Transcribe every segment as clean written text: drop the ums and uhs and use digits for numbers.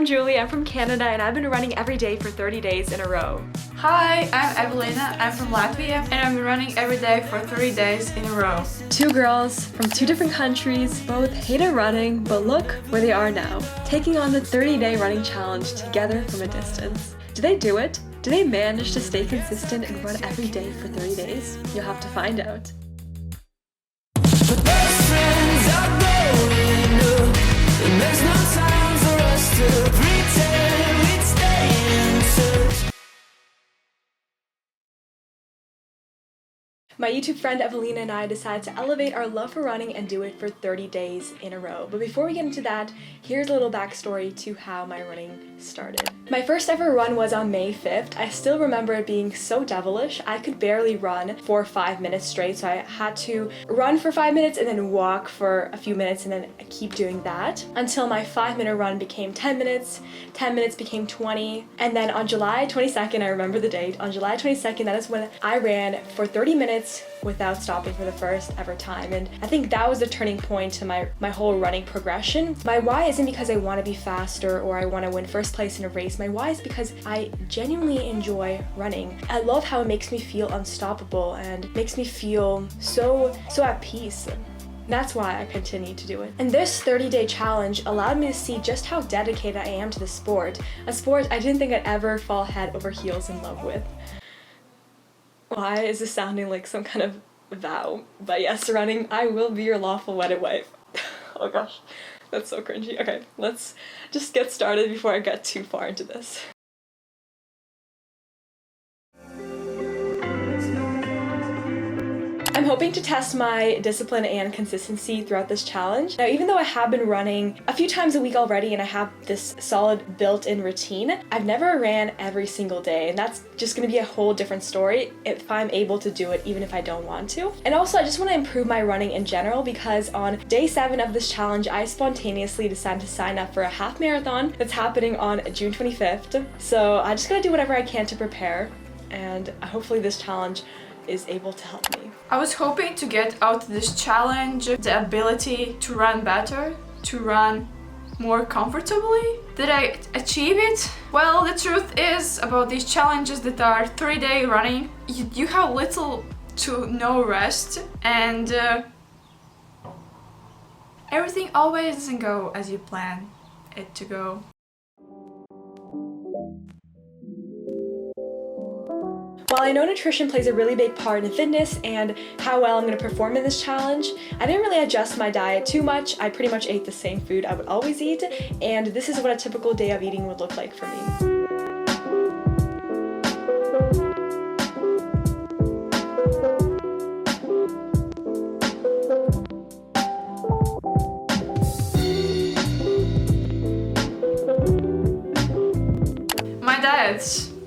I'm Julie, I'm from Canada, and I've been running every day for 30 days in a row. Hi, I'm Evelina, I'm from Latvia, and I've been running every day for 30 days in a row. Two girls from two different countries, both hated running, but look where they are now, taking on the 30-day running challenge together from a distance. Do they do it? Do they manage to stay consistent and run every day for 30 days? You'll have to find out. My YouTube friend Evelina and I decided to elevate our love for running and do it for 30 days in a row. But before we get into that, here's a little backstory to how my running started. My first ever run was on May 5th. I still remember it being so devilish. I could barely run for 5 minutes straight, so I had to run for 5 minutes and then walk for a few minutes and then keep doing that until my 5-minute run became 10 minutes, 10 minutes became 20, and then on July 22nd, I remember the date, on July 22nd, that is when I ran for 30 minutes without stopping for the first ever time. And I think that was the turning point to my whole running progression. My why isn't because I want to be faster or I want to win first place in a race. My why is because I genuinely enjoy running. I love how it makes me feel unstoppable and makes me feel so at peace. That's why I continue to do it. And this 30-day challenge allowed me to see just how dedicated I am to the sport. A sport I didn't think I'd ever fall head over heels in love with. Why is this sounding like some kind of vow? But yes, running, I will be your lawful wedded wife. Oh gosh, that's so cringy. Okay, let's just get started before I get too far into this. I'm hoping to test my discipline and consistency throughout this challenge. Now, even though I have been running a few times a week already and I have this solid built-in routine, I've never ran every single day, and that's just gonna be a whole different story if I'm able to do it even if I don't want to. And also, I just want to improve my running in general because on day 7 of this challenge, I spontaneously decided to sign up for a half marathon that's happening on June 25th. So I just gotta do whatever I can to prepare, and hopefully this challenge is able to help me. I was hoping to get out of this challenge the ability to run better, to run more comfortably. Did I achieve it? Well, the truth is about these challenges that are 3-day running, you have little to no rest, and everything always doesn't go as you plan it to go. While I know nutrition plays a really big part in fitness and how well I'm going to perform in this challenge, I didn't really adjust my diet too much. I pretty much ate the same food I would always eat, and this is what a typical day of eating would look like for me. My diet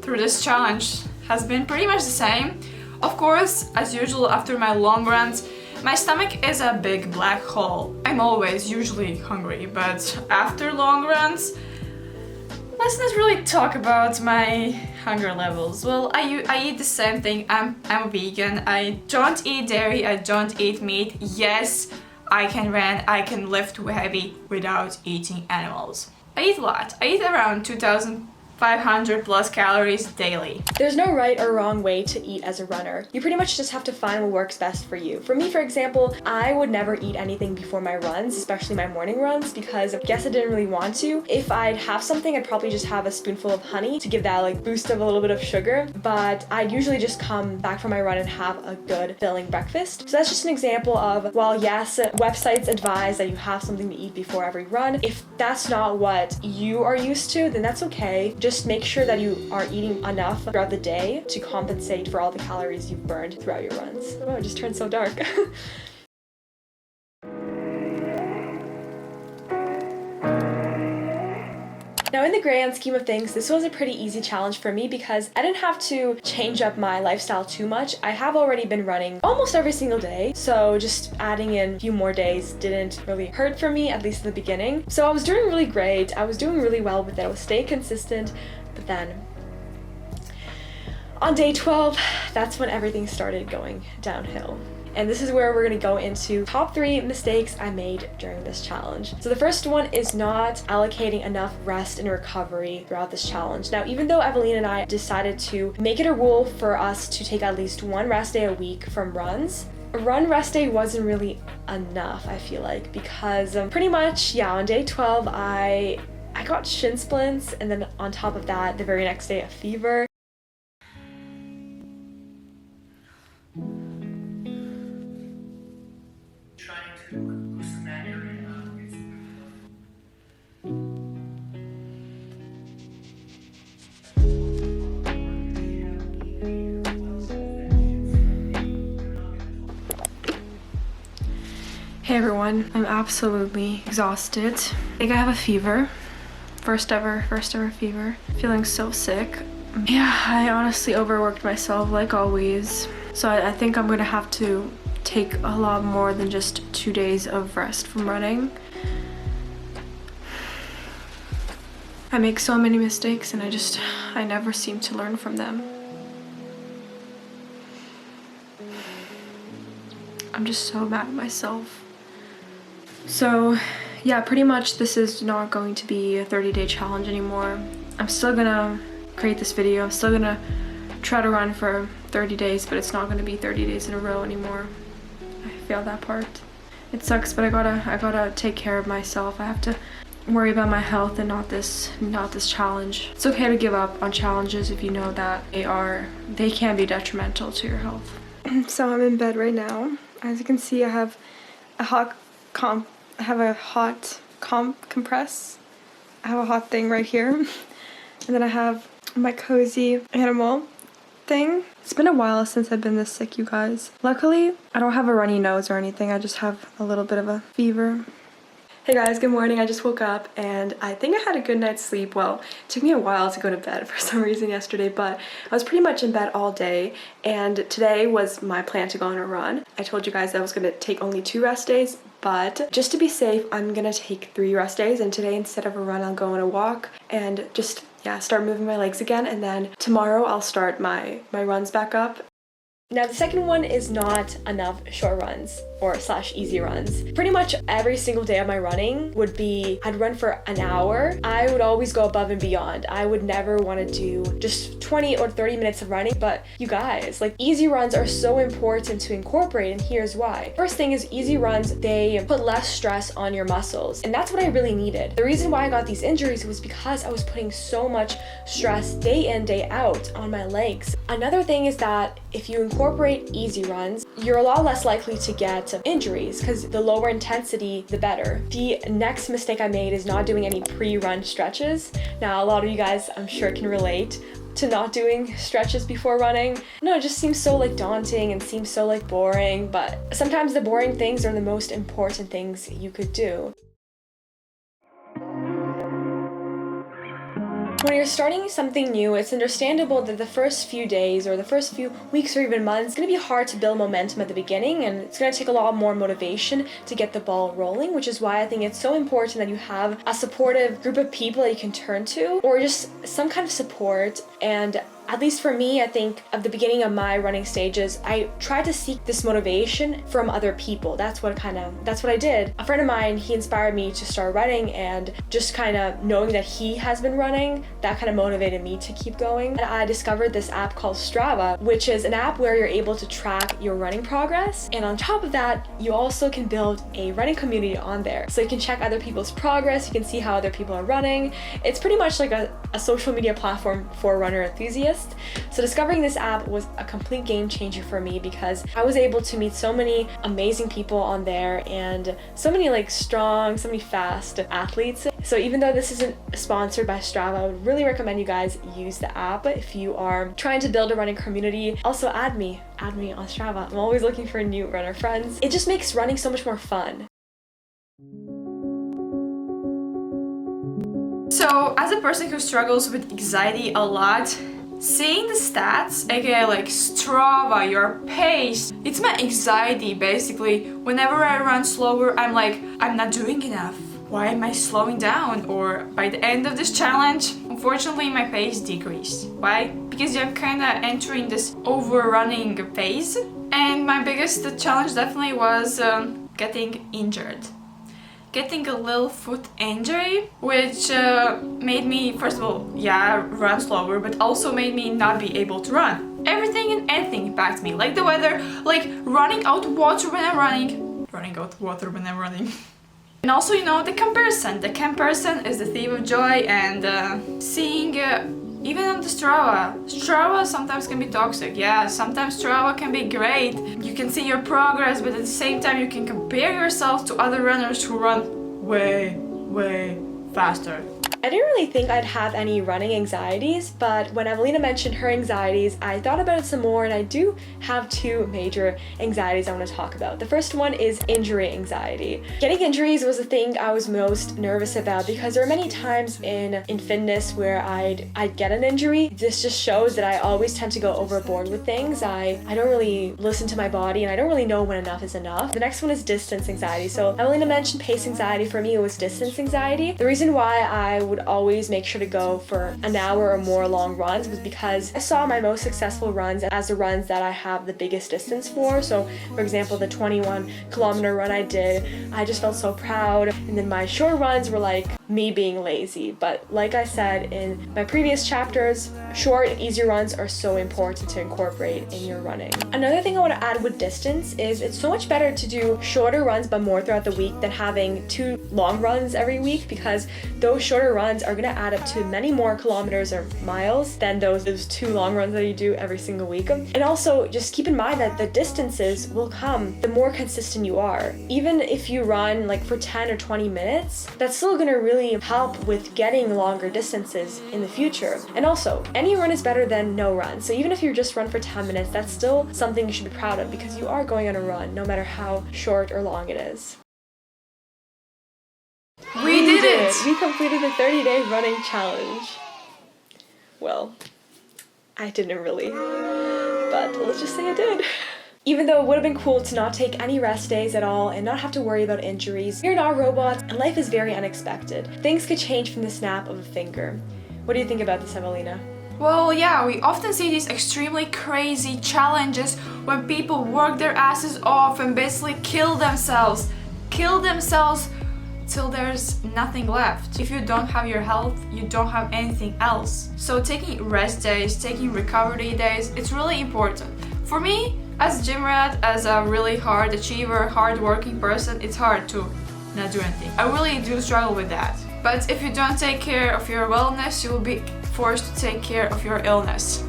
through this challenge has been pretty much the same. Of course, as usual after my long runs, my stomach is a big black hole. I'm always usually hungry, but after long runs, let's not really talk about my hunger levels. Well, I eat the same thing. I'm a vegan. I don't eat dairy, I don't eat meat. Yes, I can run, I can lift heavy without eating animals. I eat a lot. I eat around 2,500 plus calories daily. There's no right or wrong way to eat as a runner. You pretty much just have to find what works best for you. For me, for example, I would never eat anything before my runs, especially my morning runs, because I guess I didn't really want to. If I'd have something, I'd probably just have a spoonful of honey to give that like boost of a little bit of sugar, but I'd usually just come back from my run and have a good filling breakfast. So that's just an example of, while yes, websites advise that you have something to eat before every run, if that's not what you are used to, then that's okay. Just make sure that you are eating enough throughout the day to compensate for all the calories you've burned throughout your runs. Oh, it just turned so dark. Now, in the grand scheme of things, this was a pretty easy challenge for me because I didn't have to change up my lifestyle too much. I have already been running almost every single day, so just adding in a few more days didn't really hurt for me, at least in the beginning. So I was doing really great. I was doing really well with it. I was staying consistent, but then on day 12, that's when everything started going downhill. and this is where we're gonna go into top 3 mistakes I made during this challenge. So the first one is not allocating enough rest and recovery throughout this challenge. Now, even though Evelyn and I decided to make it a rule for us to take at least 1 rest day a week from runs, a run rest day wasn't really enough, I feel like, because pretty much, yeah, on day 12, I got shin splints, and then on top of that, the very next day, a fever. Trying to loosen that area up. Hey everyone, I'm absolutely exhausted. I think I have a fever. First ever fever. Feeling so sick. Yeah, I honestly overworked myself like always. So I think I'm gonna have to take a lot more than just 2 days of rest from running. I make so many mistakes and I never seem to learn from them. I'm just so mad at myself. So yeah, pretty much this is not going to be a 30-day challenge anymore. I'm still gonna create this video. I'm still gonna try to run for 30 days, but it's not gonna be 30 days in a row anymore. I failed that part. It sucks, but I gotta take care of myself. I have to worry about my health and not this challenge. It's okay to give up on challenges if you know that they can be detrimental to your health. So I'm in bed right now. As you can see, I have a hot compress. I have a hot thing right here. And then I have my cozy animal thing. It's been a while since I've been this sick, you guys. Luckily, I don't have a runny nose or anything. I just have a little bit of a fever. Hey guys, good morning. I just woke up and I think I had a good night's sleep. Well, it took me a while to go to bed for some reason yesterday, but I was pretty much in bed all day, and today was my plan to go on a run. I told you guys that I was going to take only 2 rest days, but just to be safe, I'm going to take 3 rest days, and today instead of a run, I'll go on a walk and just, yeah, start moving my legs again, and then tomorrow I'll start my runs back up. Now the second one is not enough short runs or / easy runs. Pretty much every single day of my running would be, I'd run for an hour. I would always go above and beyond. I would never want to do just 20 or 30 minutes of running, but you guys, like, easy runs are so important to incorporate, and here's why. First thing is, easy runs, they put less stress on your muscles, and that's what I really needed. The reason why I got these injuries was because I was putting so much stress day in, day out on my legs. Another thing is that if you incorporate easy runs, you're a lot less likely to get injuries, because the lower intensity, the better. The next mistake I made is not doing any pre-run stretches. Now, a lot of you guys, I'm sure, can relate to not doing stretches before running. No, it just seems so like daunting and seems so like boring, but sometimes the boring things are the most important things you could do. When you're starting something new, it's understandable that the first few days or the first few weeks or even months, it's going to be hard to build momentum at the beginning, and it's going to take a lot more motivation to get the ball rolling, which is why I think it's so important that you have a supportive group of people that you can turn to, or just some kind of support. And at least for me, I think at the beginning of my running stages, I tried to seek this motivation from other people. That's what I did. A friend of mine, he inspired me to start running, and just kind of knowing that he has been running, that kind of motivated me to keep going. And I discovered this app called Strava, which is an app where you're able to track your running progress. And on top of that, you also can build a running community on there. So you can check other people's progress, you can see how other people are running. It's pretty much like a social media platform for runner enthusiasts. So discovering this app was a complete game changer for me, because I was able to meet so many amazing people on there, and so many like strong, so many fast athletes. So even though this isn't sponsored by Strava, I would really recommend you guys use the app if you are trying to build a running community. Also add me on Strava. I'm always looking for new runner friends. It just makes running so much more fun. So, as a person who struggles with anxiety a lot, seeing the stats, aka like Strava, your pace, it's my anxiety basically. Whenever I run slower, I'm like, I'm not doing enough. Why am I slowing down? Or by the end of this challenge, unfortunately my pace decreased. Why? Because you're kinda entering this overrunning phase, And my biggest challenge definitely was getting injured. Getting a little foot injury, which made me, first of all, yeah, run slower, but also made me not be able to run. Everything and anything impacts me, like the weather, like running out of water when I'm running out of water when I'm running. And also, you know, the comparison. The comparison is the thief of joy, and seeing, even on the Strava sometimes can be toxic. Yeah, sometimes Strava can be great. You can see your progress, but at the same time you can compare yourself to other runners who run way, way faster. I didn't really think I'd have any running anxieties, but when Evelina mentioned her anxieties, I thought about it some more, and I do have two major anxieties I want to talk about. The first one is injury anxiety. Getting injuries was the thing I was most nervous about because there are many times in fitness where I'd get an injury. This just shows that I always tend to go overboard with things. I don't really listen to my body, and I don't really know when enough is enough. The next one is distance anxiety. So Evelina mentioned pace anxiety. For me, it was distance anxiety. The reason why I would always make sure to go for an hour or more long runs was because I saw my most successful runs as the runs that I have the biggest distance for. So for example, the 21-kilometer run I did, I just felt so proud, and then my short runs were like me being lazy. But like I said in my previous chapters, short and easy runs are so important to incorporate in your running. Another thing I want to add with distance is it's so much better to do shorter runs but more throughout the week than having 2 long runs every week, because those shorter runs are going to add up to many more kilometers or miles than those 2 long runs that you do every single week. And also just keep in mind that the distances will come the more consistent you are. Even if you run like for 10 or 20 minutes, that's still going to really help with getting longer distances in the future. And also, any run is better than no run. So even if you just run for 10 minutes, that's still something you should be proud of, because you are going on a run no matter how short or long it is. We did it! We completed the 30-day running challenge. Well, I didn't really, but let's just say I did. Even though it would have been cool to not take any rest days at all and not have to worry about injuries, we're not robots and life is very unexpected. Things could change from the snap of a finger. What do you think about this, Evelina? Well, yeah, we often see these extremely crazy challenges when people work their asses off and basically kill themselves till there's nothing left. If you don't have your health, you don't have anything else. So taking rest days, taking recovery days, it's really important. For me, as a gym rat, as a really hard achiever, hard-working person, it's hard to not do anything. I really do struggle with that. But if you don't take care of your wellness, you will be forced to take care of your illness.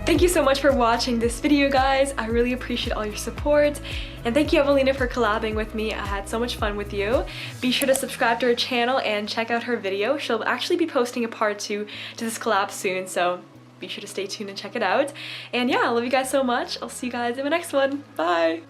Thank you so much for watching this video, guys. I really appreciate all your support. And thank you, Evelina, for collabing with me. I had so much fun with you. Be sure to subscribe to her channel and check out her video. She'll actually be posting a part 2 to this collab soon, so be sure to stay tuned and check it out. And yeah, I love you guys so much. I'll see you guys in my next one. Bye!